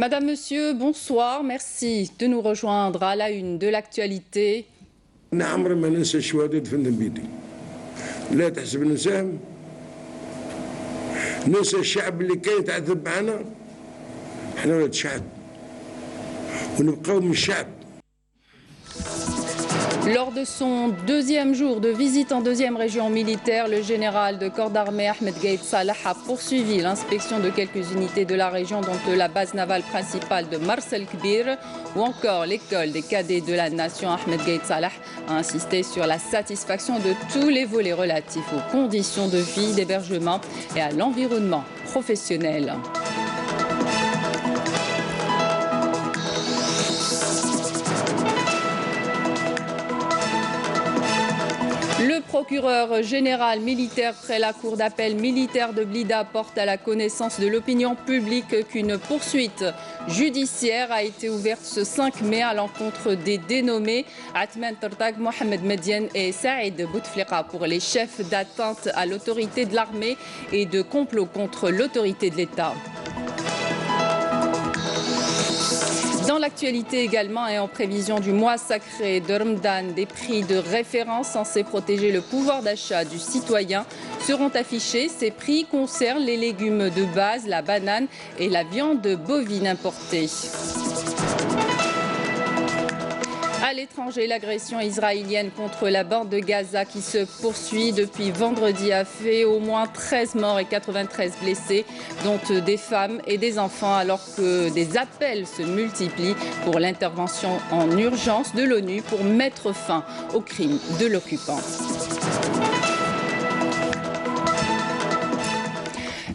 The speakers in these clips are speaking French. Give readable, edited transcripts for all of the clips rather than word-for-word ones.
Madame, Monsieur, bonsoir. Merci de nous rejoindre à la une de l'actualité. عمري ما ننسى الشهداء دفنهم بيدي. لا تحسب ننساهم. ننسى الشعب اللي كان يتعذب معنا. احنا ولاد شعب. ونبقاو من الشعب. Lors de son deuxième jour de visite en deuxième région militaire, le général de corps d'armée Ahmed Gaïd Salah a poursuivi l'inspection de quelques unités de la région, dont la base navale principale de Mars el-Kbir ou encore l'école des cadets de la nation. Ahmed Gaïd Salah a insisté sur la satisfaction de tous les volets relatifs aux conditions de vie, d'hébergement et à l'environnement professionnel. Le procureur général militaire près la cour d'appel militaire de Blida porte à la connaissance de l'opinion publique qu'une poursuite judiciaire a été ouverte ce 5 mai à l'encontre des dénommés Atman Tartag, Mohamed Median et Saïd Bouteflika pour les chefs d'atteinte à l'autorité de l'armée et de complot contre l'autorité de l'État. Dans l'actualité également et en prévision du mois sacré de Ramadan, des prix de référence censés protéger le pouvoir d'achat du citoyen seront affichés. Ces prix concernent les légumes de base, la banane et la viande bovine importée. À l'étranger, l'agression israélienne contre la bande de Gaza qui se poursuit depuis vendredi a fait au moins 13 morts et 93 blessés, dont des femmes et des enfants, alors que des appels se multiplient pour l'intervention en urgence de l'ONU pour mettre fin aux crimes de l'occupant.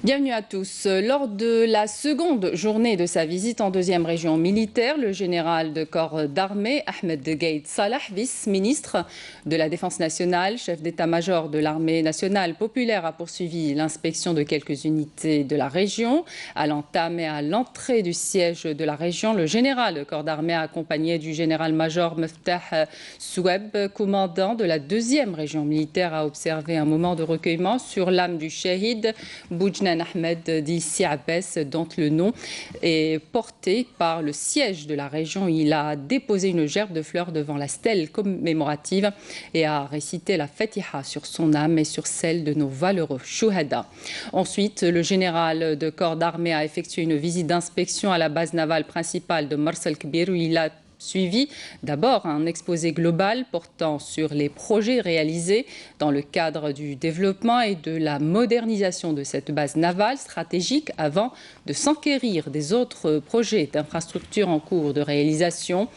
Bienvenue à tous. Lors de la seconde journée de sa visite en deuxième région militaire, le général de corps d'armée Ahmed Gaïd Salah, vice-ministre de la Défense nationale, chef d'état-major de l'armée nationale populaire, a poursuivi l'inspection de quelques unités de la région. À l'entame et à l'entrée du siège de la région, le général de corps d'armée accompagné du général-major Meftah Soueb, commandant de la deuxième région militaire, a observé un moment de recueillement sur l'âme du shahid Boujnan Ahmed d'Issi Abbas, dont le nom est porté par le siège de la région. Il a déposé une gerbe de fleurs devant la stèle commémorative et a récité la Fatiha sur son âme et sur celle de nos valeureux shuhada. Ensuite, le général de corps d'armée a effectué une visite d'inspection à la base navale principale de Mars el-Kbir, où il a suivi d'abord un exposé global portant sur les projets réalisés dans le cadre du développement et de la modernisation de cette base navale stratégique avant de s'enquérir des autres projets d'infrastructures en cours de réalisation,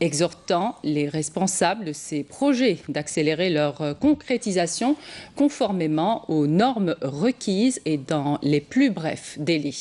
exhortant les responsables de ces projets d'accélérer leur concrétisation conformément aux normes requises et dans les plus brefs délais.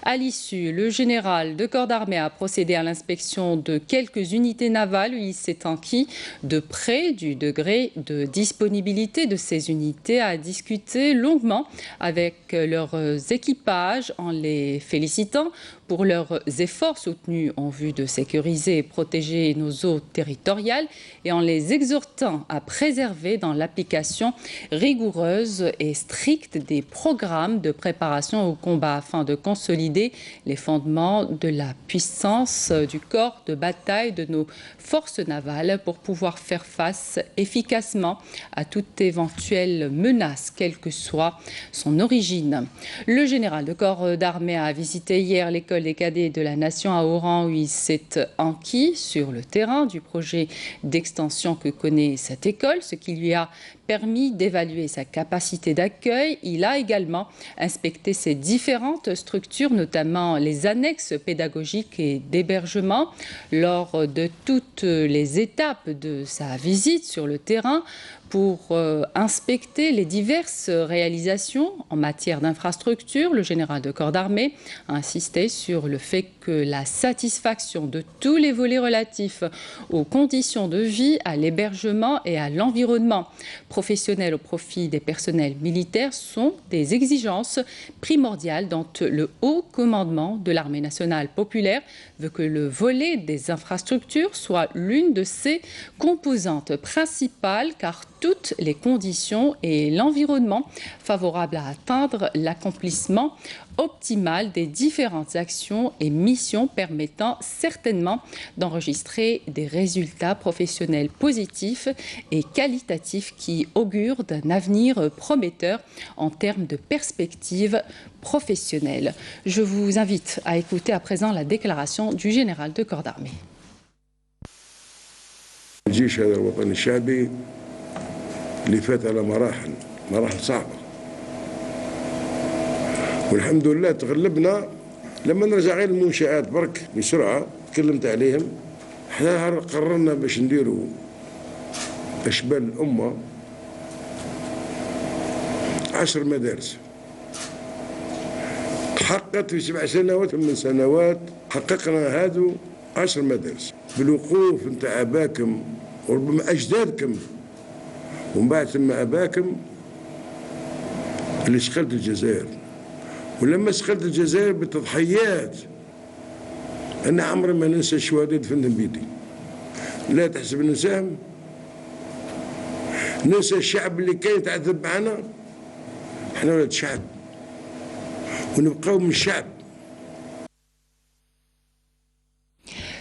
À l'issue, le général de corps d'armée a procédé à l'inspection de quelques unités navales où il s'est enquis de près du degré de disponibilité de ces unités, a discuté longuement avec leurs équipages en les félicitant pour leurs efforts soutenus en vue de sécuriser et protéger nos eaux territoriales et en les exhortant à préserver dans l'application rigoureuse et stricte des programmes de préparation au combat afin de consolider les fondements de la puissance du corps de bataille de nos forces navales pour pouvoir faire face efficacement à toute éventuelle menace, quelle que soit son origine. Le général de corps d'armée a visité hier l'école des cadets de la nation à Oran, où il s'est enquis sur le terrain du projet d'extension que connaît cette école, ce qui lui a permis d'évaluer sa capacité d'accueil. Il a également inspecté ses différentes structures, notamment les annexes pédagogiques et d'hébergement. Lors de toutes les étapes de sa visite sur le terrain, pour inspecter les diverses réalisations en matière d'infrastructure, le général de corps d'armée a insisté sur le fait que la satisfaction de tous les volets relatifs aux conditions de vie, à l'hébergement et à l'environnement professionnel au profit des personnels militaires sont des exigences primordiales dont le haut commandement de l'armée nationale populaire veut que le volet des infrastructures soit l'une de ses composantes principales, car toutes les conditions et l'environnement favorables à atteindre l'accomplissement optimale des différentes actions et missions permettant certainement d'enregistrer des résultats professionnels positifs et qualitatifs qui augurent d'un avenir prometteur en termes de perspectives professionnelles. Je vous invite à écouter à présent la déclaration du général de corps d'armée. الجيش هذا الوطني الشعبي اللي فات على مراحل صعبة، والحمد لله تغلبنا. لما نرجع غير المنشآت برك بسرعة تكلمت عليهم، احنا قررنا باش نديروا أشبال الأمة 10 مدارس. تحققت في 7 سنوات 8 سنوات حققنا هادو 10 مدارس بالوقوف نتاع أباكم وربما أجدادكم، ومن بعد ثم أباكم اللي شغلت الجزائر. ولما شغلت الجزائر بتضحيات، أنا عمري ما ننسى الشهداء دفنهم بيدي. لا تحسب ننساهم، ننسى الشعب اللي كان يتعذب معنا. احنا ولاد شعب ونبقاو من الشعب.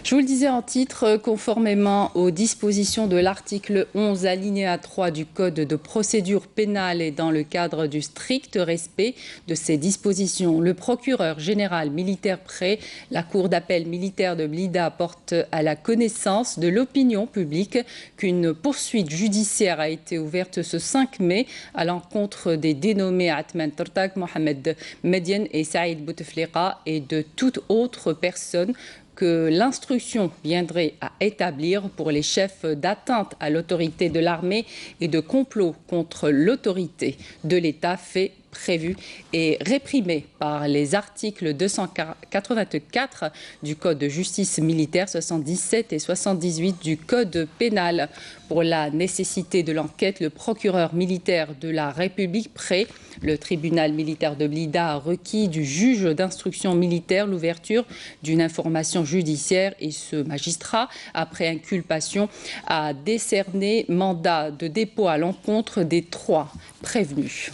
Je vous le disais en titre, conformément aux dispositions de l'article 11 alinéa 3 du Code de procédure pénale et dans le cadre du strict respect de ces dispositions, le procureur général militaire près la Cour d'appel militaire de Blida porte à la connaissance de l'opinion publique qu'une poursuite judiciaire a été ouverte ce 5 mai à l'encontre des dénommés Atman Tartak, Mohamed Median et Saïd Bouteflika et de toute autre personne que l'instruction viendrait à établir pour les chefs d'atteinte à l'autorité de l'armée et de complot contre l'autorité de l'État fait prévu et réprimé par les articles 284 du Code de justice militaire, 77 et 78 du Code pénal. Pour la nécessité de l'enquête, le procureur militaire de la République près le tribunal militaire de Blida a requis du juge d'instruction militaire l'ouverture d'une information judiciaire et ce magistrat, après inculpation, a décerné mandat de dépôt à l'encontre des 3 prévenus.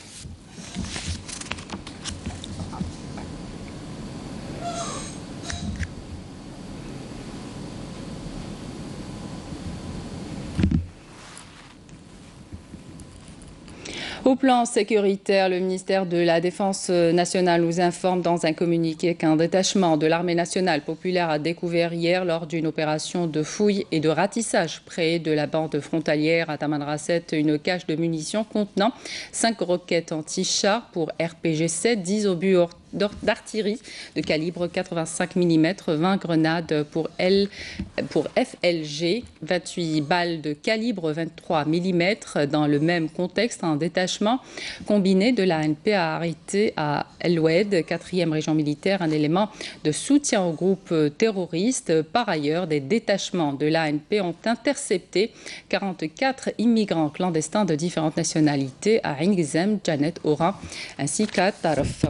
Au plan sécuritaire, le ministère de la Défense nationale nous informe dans un communiqué qu'un détachement de l'armée nationale populaire a découvert hier lors d'une opération de fouille et de ratissage près de la bande frontalière à Tamanrasset une cache de munitions contenant 5 roquettes anti-char pour RPG-7, 10 obus d'artillerie de calibre 85 mm, 20 grenades pour FLG, 28 balles de calibre 23 mm. Dans le même contexte, un détachement combiné de l'ANP a arrêté à El Oued, 4e région militaire, un élément de soutien au groupe terroriste. Par ailleurs, des détachements de l'ANP ont intercepté 44 immigrants clandestins de différentes nationalités à Ingzem, Janet, Oran ainsi qu'à Tarf.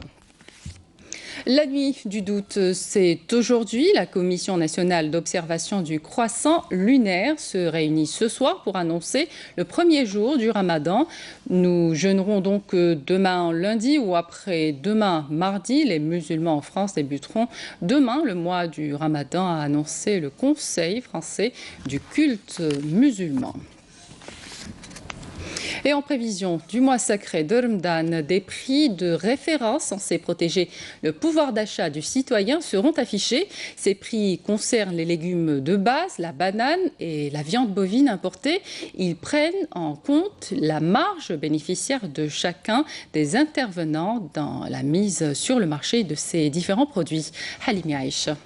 La nuit du doute, c'est aujourd'hui. La Commission nationale d'observation du croissant lunaire se réunit ce soir pour annoncer le premier jour du Ramadan. Nous jeûnerons donc demain lundi ou après-demain mardi. Les musulmans en France débuteront demain le mois du Ramadan, a annoncé le Conseil français du culte musulman. Et en prévision du mois sacré de Ramadan, des prix de référence censés protéger le pouvoir d'achat du citoyen seront affichés. Ces prix concernent les légumes de base, la banane et la viande bovine importée. Ils prennent en compte la marge bénéficiaire de chacun des intervenants dans la mise sur le marché de ces différents produits. Halimi Aïcha.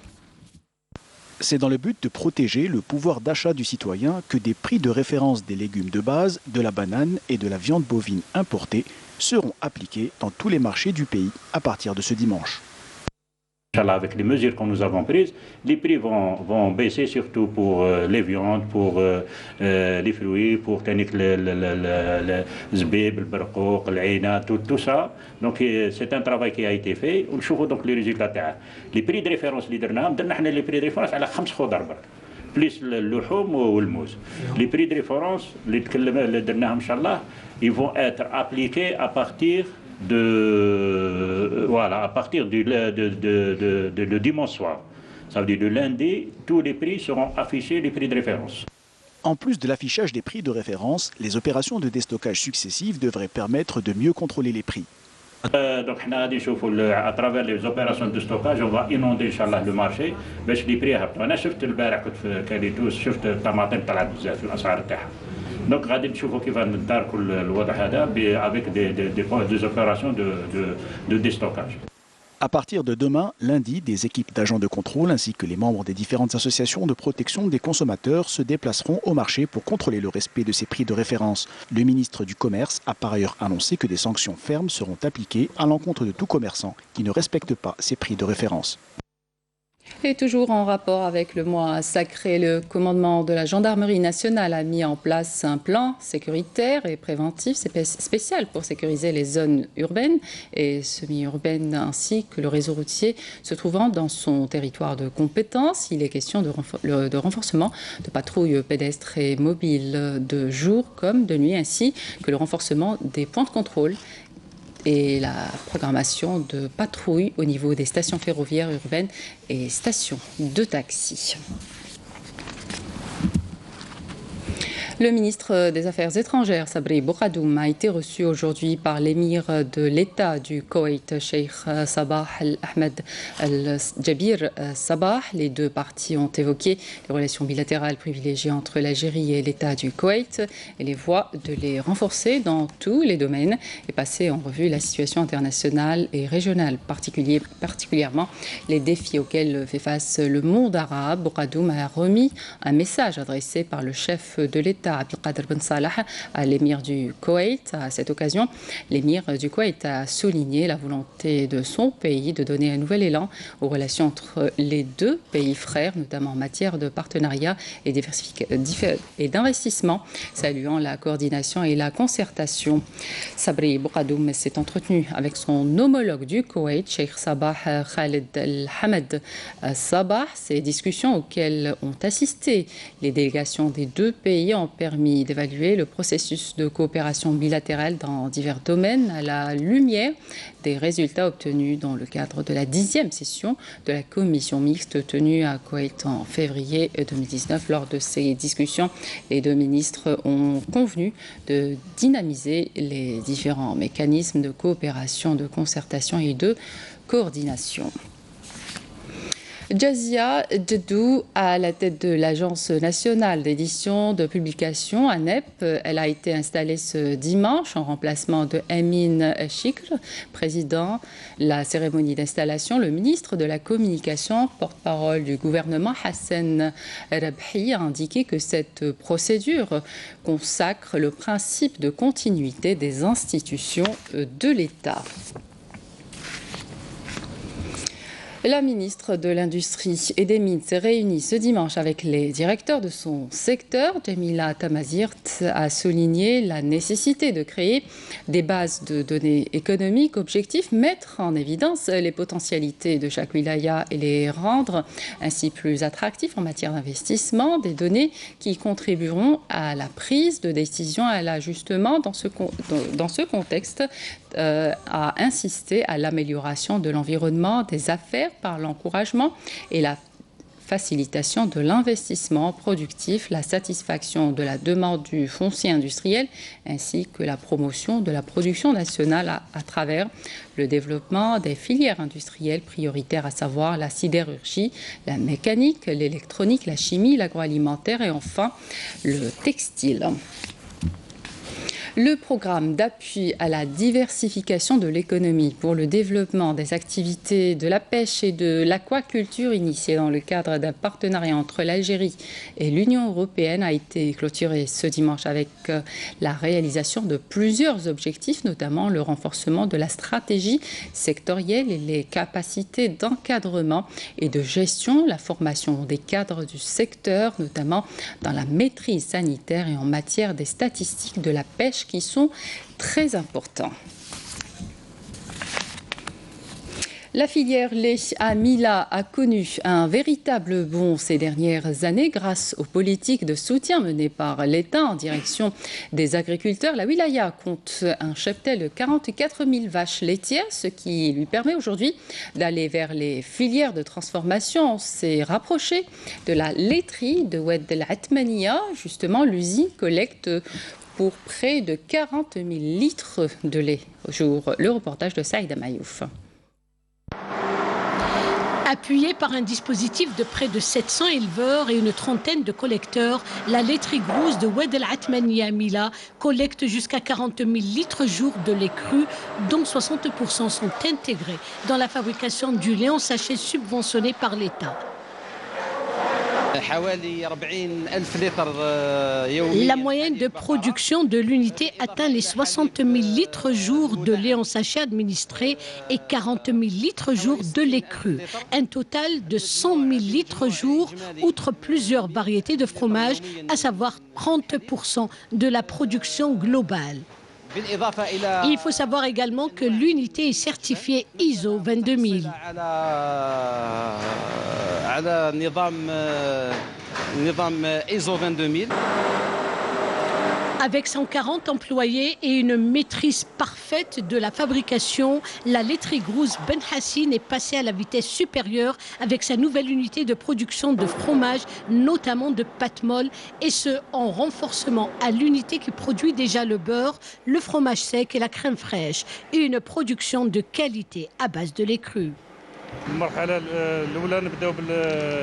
C'est dans le but de protéger le pouvoir d'achat du citoyen que des prix de référence des légumes de base, de la banane et de la viande bovine importée seront appliqués dans tous les marchés du pays à partir de ce dimanche. Avec les mesures que nous avons prises, les prix vont baisser surtout pour les viandes, pour les fruits, pour le zbib, le barqouq, l'aïna, tout ça. Donc c'est un travail qui a été fait. On voit donc les résultats. Les prix de référence, les prix de référence à la 5 خضر plus اللحوم والموز. Les prix de référence, ils vont être appliqués à partir à partir de dimanche soir. Ça veut dire de lundi, tous les prix seront affichés, les prix de référence. En plus de l'affichage des prix de référence, les opérations de déstockage successives devraient permettre de mieux contrôler les prix. Donc, à travers les opérations de stockage, on va inonder le marché. باش les prix أنا شفت البارح كنت في كاليتوس شفت الطماطم طلعت بزاف الأسعار تاعها. Donc غادي نشوفوا كيف نداركوا الوضع هذا avec des opérations de déstockage. À partir de demain, lundi, des équipes d'agents de contrôle ainsi que les membres des différentes associations de protection des consommateurs se déplaceront au marché pour contrôler le respect de ces prix de référence. Le ministre du Commerce a par ailleurs annoncé que des sanctions fermes seront appliquées à l'encontre de tout commerçant qui ne respecte pas ces prix de référence. Et toujours en rapport avec le mois sacré, le commandement de la gendarmerie nationale a mis en place un plan sécuritaire et préventif spécial pour sécuriser les zones urbaines et semi-urbaines ainsi que le réseau routier se trouvant dans son territoire de compétence. Il est question de renforcement de patrouilles pédestres et mobiles de jour comme de nuit ainsi que le renforcement des points de contrôle et la programmation de patrouilles au niveau des stations ferroviaires urbaines et stations de taxi. Le ministre des Affaires étrangères, Sabri Bouradoum, a été reçu aujourd'hui par l'émir de l'État du Koweït, Cheikh Sabah Al-Ahmed Al-Jabir Sabah. Les deux parties ont évoqué les relations bilatérales privilégiées entre l'Algérie et l'État du Koweït et les voies de les renforcer dans tous les domaines et passer en revue la situation internationale et régionale, particulièrement les défis auxquels fait face le monde arabe. Bouradoum a remis un message adressé par le chef de l'État Abdelkader Ben Salah à l'émir du Koweït. À cette occasion, l'émir du Koweït a souligné la volonté de son pays de donner un nouvel élan aux relations entre les deux pays frères, notamment en matière de partenariat et d'investissement, saluant la coordination et la concertation. Sabri Bouradoum s'est entretenu avec son homologue du Koweït, Cheikh Sabah Khaled Al-Hamed Sabah. Ces discussions auxquelles ont assisté les délégations des deux pays ont permis d'évaluer le processus de coopération bilatérale dans divers domaines à la lumière des résultats obtenus dans le cadre de la 10e session de la commission mixte tenue à Koweït en février 2019. Lors de ces discussions, les deux ministres ont convenu de dynamiser les différents mécanismes de coopération, de concertation et de coordination. Jazia Djedou à la tête de l'Agence nationale d'édition de publication, ANEP. Elle a été installée ce dimanche en remplacement de Amin Chikr, président. La cérémonie d'installation, le ministre de la Communication, porte-parole du gouvernement, Hassan Rabhi, a indiqué que cette procédure consacre le principe de continuité des institutions de l'État. La ministre de l'Industrie et des Mines s'est réunie ce dimanche avec les directeurs de son secteur. Jamila Tamazirt a souligné la nécessité de créer des bases de données économiques objectives, mettre en évidence les potentialités de chaque wilaya et les rendre ainsi plus attractifs en matière d'investissement, des données qui contribueront à la prise de décision, à l'ajustement dans ce contexte, a insisté à l'amélioration de l'environnement des affaires par l'encouragement et la facilitation de l'investissement productif, la satisfaction de la demande du foncier industriel ainsi que la promotion de la production nationale à travers le développement des filières industrielles prioritaires, à savoir la sidérurgie, la mécanique, l'électronique, la chimie, l'agroalimentaire et enfin le textile. Le programme d'appui à la diversification de l'économie pour le développement des activités de la pêche et de l'aquaculture initié dans le cadre d'un partenariat entre l'Algérie et l'Union européenne a été clôturé ce dimanche avec la réalisation de plusieurs objectifs, notamment le renforcement de la stratégie sectorielle et les capacités d'encadrement et de gestion, la formation des cadres du secteur, notamment dans la maîtrise sanitaire et en matière des statistiques de la pêche qui sont très importants. La filière lait à Mila a connu un véritable bond ces dernières années grâce aux politiques de soutien menées par l'État en direction des agriculteurs. La wilaya compte un cheptel de 44 000 vaches laitières, ce qui lui permet aujourd'hui d'aller vers les filières de transformation. On s'est rapproché de la laiterie de Oued El Atmania. Justement, l'usine collecte pour près de 40 000 litres de lait au jour. Le reportage de Saïda Mayouf. Appuyée par un dispositif de près de 700 éleveurs et une trentaine de collecteurs, la laiterie Grouze de Oued El Atmania Mila collecte jusqu'à 40 000 litres jour de lait cru, dont 60% sont intégrés dans la fabrication du lait en sachet subventionné par l'État. La moyenne de production de l'unité atteint les 60 000 litres jour de lait en sachet administré et 40 000 litres jour de lait cru. Un total de 100 000 litres jour, outre plusieurs variétés de fromage, à savoir 30% de la production globale. Il faut savoir également que l'unité est certifiée ISO 22000. Avec 140 employés et une maîtrise parfaite de la fabrication, la laiterie Grouze Ben Hassine est passée à la vitesse supérieure avec sa nouvelle unité de production de fromage, notamment de pâte molle, et ce en renforcement à l'unité qui produit déjà le beurre, le fromage sec et la crème fraîche, et une production de qualité à base de lait cru.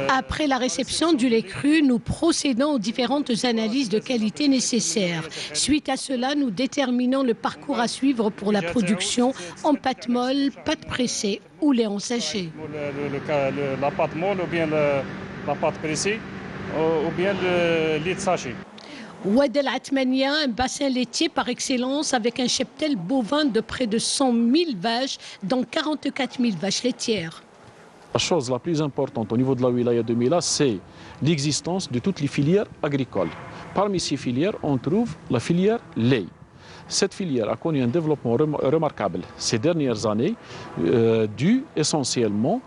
Après la réception du lait cru, nous procédons aux différentes analyses de qualité nécessaires. Suite à cela, nous déterminons le parcours à suivre pour la production en pâte molle, pâte pressée ou lait en sachet. La pâte molle ou bien la pâte pressée ou bien le lait de sachet. Oued El Atmania, un bassin laitier par excellence avec un cheptel bovin de près de 100 000 vaches, dont 44 000 vaches laitières. La chose la plus importante au niveau de la wilaya de Mila, c'est l'existence de toutes les filières agricoles. Parmi ces filières, on trouve la filière lait. Cette filière a connu un développement remarquable ces dernières années, dû essentiellement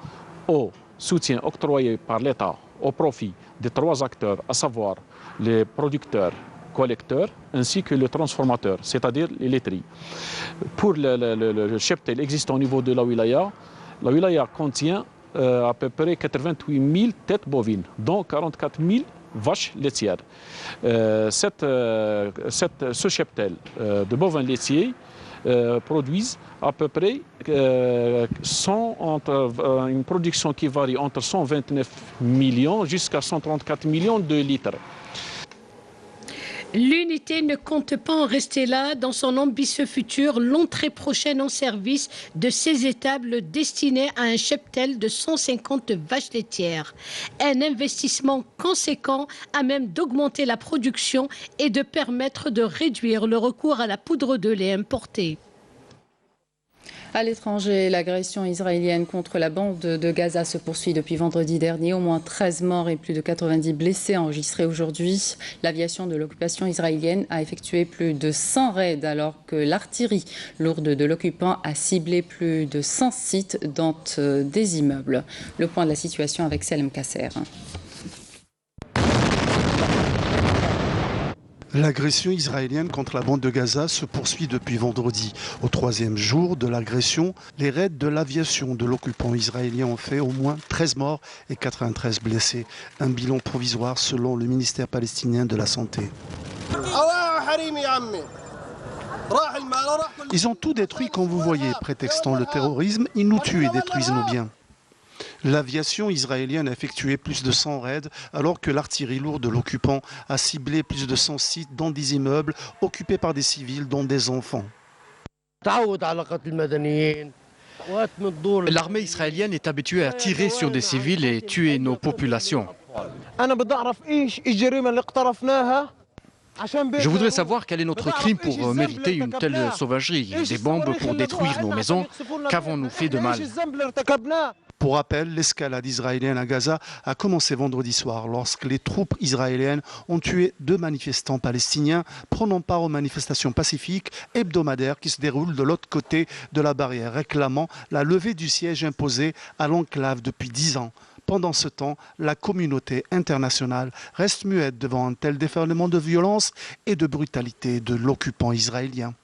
au soutien octroyé par l'État au profit des trois acteurs, à savoir les producteurs, collecteurs, ainsi que les transformateurs, c'est-à-dire les laiteries. Pour le cheptel existant au niveau de la wilaya contient à peu près 88 000 têtes bovines, dont 44 000 vaches laitières. Ce cheptel de bovins laitiers produisent à peu près une production qui varie entre 129 millions jusqu'à 134 millions de litres. L'unité ne compte pas en rester là. Dans son ambitieux futur, l'entrée prochaine en service de ces étables destinées à un cheptel de 150 vaches laitières. Un investissement conséquent à même d'augmenter la production et de permettre de réduire le recours à la poudre de lait importée. À l'étranger, l'agression israélienne contre la bande de Gaza se poursuit depuis vendredi dernier. Au moins 13 morts et plus de 90 blessés enregistrés aujourd'hui. L'aviation de l'occupation israélienne a effectué plus de 100 raids alors que l'artillerie lourde de l'occupant a ciblé plus de 100 sites dont des immeubles. Le point de la situation avec Salem Kasser. L'agression israélienne contre la bande de Gaza se poursuit depuis vendredi. Au troisième jour de l'agression, les raids de l'aviation de l'occupant israélien ont fait au moins 13 morts et 93 blessés. Un bilan provisoire selon le ministère palestinien de la Santé. Ils ont tout détruit comme vous voyez, prétextant le terrorisme, ils nous tuent et détruisent nos biens. L'aviation israélienne a effectué plus de 100 raids alors que l'artillerie lourde de l'occupant a ciblé plus de 100 sites dans des immeubles occupés par des civils dont des enfants. L'armée israélienne est habituée à tirer sur des civils et tuer nos populations. Je voudrais savoir quel est notre crime pour mériter une telle sauvagerie. Des bombes pour détruire nos maisons. Qu'avons-nous fait de mal ? Pour rappel, l'escalade israélienne à Gaza a commencé vendredi soir lorsque les troupes israéliennes ont tué 2 manifestants palestiniens prenant part aux manifestations pacifiques hebdomadaires qui se déroulent de l'autre côté de la barrière, réclamant la levée du siège imposé à l'enclave depuis 10 ans. Pendant ce temps, la communauté internationale reste muette devant un tel déferlement de violence et de brutalité de l'occupant israélien.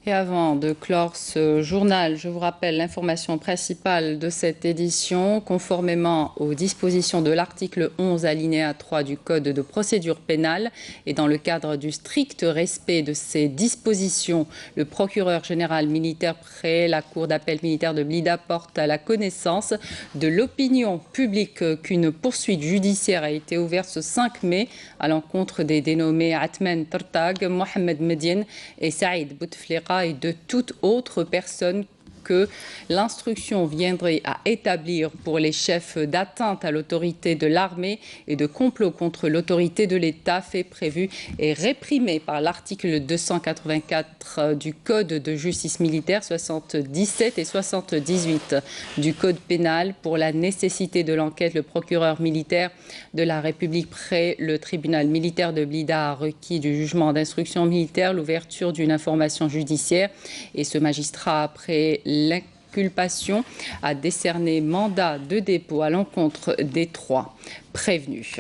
Et avant de clore ce journal, je vous rappelle l'information principale de cette édition. Conformément aux dispositions de l'article 11 alinéa 3 du Code de procédure pénale et dans le cadre du strict respect de ces dispositions, le procureur général militaire près la Cour d'appel militaire de Blida porte à la connaissance de l'opinion publique qu'une poursuite judiciaire a été ouverte ce 5 mai à l'encontre des dénommés Atman Tartag, Mohamed Medien et Saïd Bouteflika et de toute autre personne que l'instruction viendrait à établir pour les chefs d'atteinte à l'autorité de l'armée et de complot contre l'autorité de l'État, fait prévu et réprimé par l'article 284 du Code de justice militaire 77 et 78 du Code pénal. Pour la nécessité de l'enquête, le procureur militaire de la République près le tribunal militaire de Blida a requis du jugement d'instruction militaire l'ouverture d'une information judiciaire et ce magistrat, après l'inculpation, a décerné mandat de dépôt à l'encontre des 3 prévenus.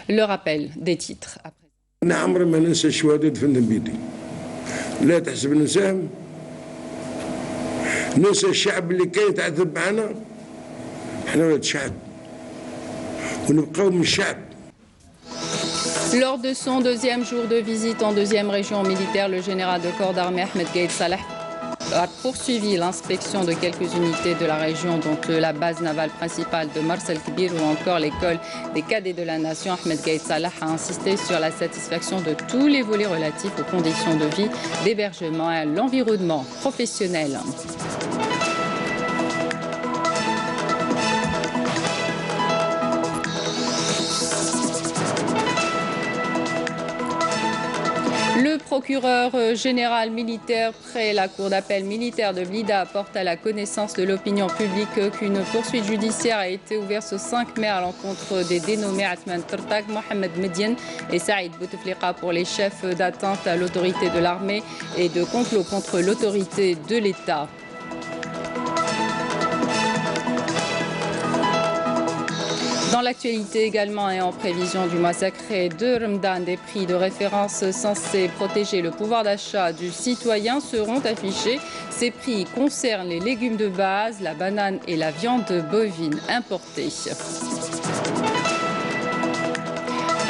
Le rappel des titres. نعمر ما ننسى الشهداء دفنهم بيدي لا تحسب ننساهم ننسى الشعب اللي كان يتعذب معنا احنا ولاد شعب ونبقاو من الشعب. Lors de son deuxième jour de visite en deuxième région militaire, le général de corps d'armée Ahmed Gaïd Salah a poursuivi l'inspection de quelques unités de la région, dont la base navale principale de Mars el-Kbir ou encore l'école des cadets de la nation. Ahmed Gaïd Salah a insisté sur la satisfaction de tous les volets relatifs aux conditions de vie, d'hébergement et à l'environnement professionnel. Le procureur général militaire près la Cour d'appel militaire de Blida porte à la connaissance de l'opinion publique qu'une poursuite judiciaire a été ouverte ce 5 mai à l'encontre des dénommés Atman Tartag, Mohamed Medien et Saïd Bouteflika pour les chefs d'atteinte à l'autorité de l'armée et de complot contre l'autorité de l'État. Dans l'actualité également et en prévision du mois sacré de Ramadan, des prix de référence censés protéger le pouvoir d'achat du citoyen seront affichés. Ces prix concernent les légumes de base, la banane et la viande bovine importée.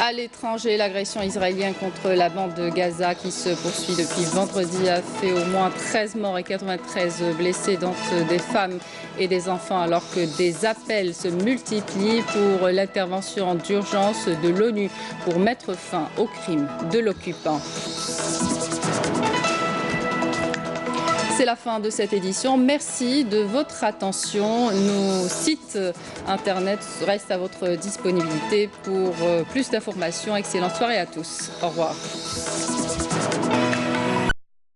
À l'étranger, l'agression israélienne contre la bande de Gaza qui se poursuit depuis vendredi a fait au moins 13 morts et 93 blessés, dont des femmes et des enfants, alors que des appels se multiplient pour l'intervention d'urgence de l'ONU pour mettre fin aux crimes de l'occupant. C'est la fin de cette édition. Merci de votre attention. Nos sites internet restent à votre disponibilité pour plus d'informations. Excellente soirée à tous. Au revoir.